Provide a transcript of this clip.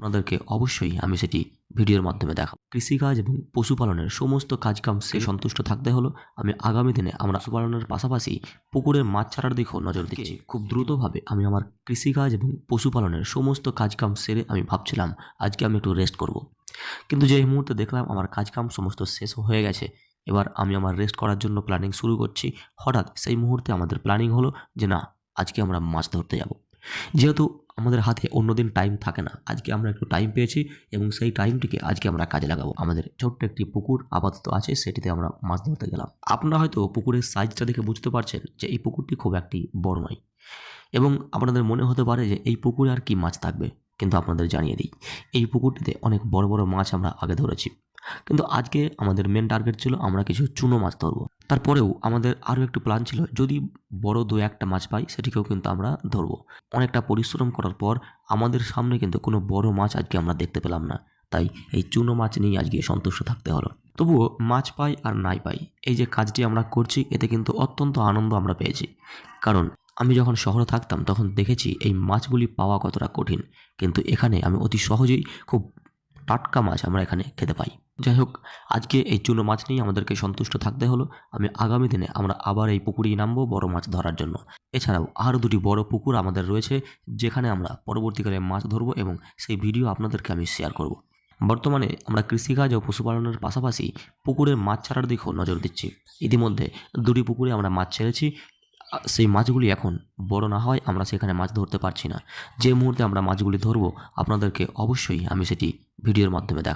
আপনাদেরকে অবশ্যই আমি সেটি ভিডিওর মাধ্যমে দেখাবো। কৃষিকাজ এবং পশুপালনের সমস্ত কাজকাম সে সন্তুষ্ট থাকতে হলো আমি আগামী দিনে আমরা পশুপালনের পাশাপাশি পুকুরে মাছ ছাড়ার দিকেও নজর দিচ্ছি। খুব দ্রুতভাবে আমি আমার কৃষিকাজ এবং পশুপালনের সমস্ত কাজকাম সেরে আমি ভাবছিলাম আজকে আমি একটু রেস্ট করব। কিন্তু যে এই মুহূর্তে দেখলাম আমার কাজকাম সমস্ত শেষ হয়ে গেছে, এবার আমি আমার রেস্ট করার জন্য প্ল্যানিং শুরু করছি। হঠাৎ সেই মুহূর্তে আমাদের প্ল্যানিং হলো যে না, আজকে আমরা মাছ ধরতে যাব। যেহেতু আমাদের হাতে অন্যদিন টাইম থাকে না, আজকে আমরা একটু টাইম পেয়েছি এবং সেই টাইমটিকে আজকে আমরা কাজে লাগাবো। আমাদের ছোট্ট একটি পুকুর আপাতত আছে, সেটিতে আমরা মাছ ধরতে গেলাম। আপনারা হয়তো পুকুরের সাইজটা দেখে বুঝতে পারছেন যে এই পুকুরটি খুব একটি বড় নয় এবং আপনাদের মনে হতে পারে যে এই পুকুরে আর কি মাছ থাকবে, কিন্তু আপনাদের জানিয়ে দিই এই পুকুরটিতে অনেক বড় বড় মাছ আমরা আগে ধরেছি। কিন্তু আজকে আমাদের মেন টার্গেট ছিল আমরা কিছু চুনো মাছ ধরবো। তারপরেও আমাদের আরও একটু প্ল্যান ছিল যদি বড় দু একটা মাছ পাই সেটিকেও কিন্তু আমরা ধরবো। অনেকটা পরিশ্রম করার পর আমাদের সামনে কিন্তু কোনো বড় মাছ আজকে আমরা দেখতে পেলাম না, তাই এই চুনো মাছ নিয়ে আজকে সন্তুষ্ট থাকতে হলো। তবুও মাছ পাই আর নাই পাই, এই যে কাজটি আমরা করছি এতে কিন্তু অত্যন্ত আনন্দ আমরা পেয়েছি। কারণ আমি যখন শহরে থাকতাম তখন দেখেছি এই মাছগুলি পাওয়া কতটা কঠিন, কিন্তু এখানে আমি অতি সহজেই খুব টাটকা মাছ আমরা এখানে খেতে পাই। যাই হোক, আজকে এই চুনো মাছ নিয়ে আমাদেরকে সন্তুষ্ট থাকতে হলো। আমি আগামী দিনে আমরা আবার এই পুকুরেই নামবো বড় মাছ ধরার জন্য। এছাড়াও আরও দুটি বড় পুকুর আমাদের রয়েছে যেখানে আমরা পরবর্তীকালে মাছ ধরবো এবং সেই ভিডিও আপনাদেরকে আমি শেয়ার করব। বর্তমানে আমরা কৃষিকাজ ও পশুপালনের পাশাপাশি পুকুরের মাছ ছাড়ার দিকেও নজর দিচ্ছি। ইতিমধ্যে দুটি পুকুরে আমরা মাছ ছেড়েছি। সেই মাছগুলি এখন বড় না হয় আমরা সেখানে মাছ ধরতে পারছি না। যে মুহূর্তে আমরা মাছগুলি ধরবো আপনাদেরকে অবশ্যই আমি সেটি ভিডিওর মাধ্যমে দেখাবো।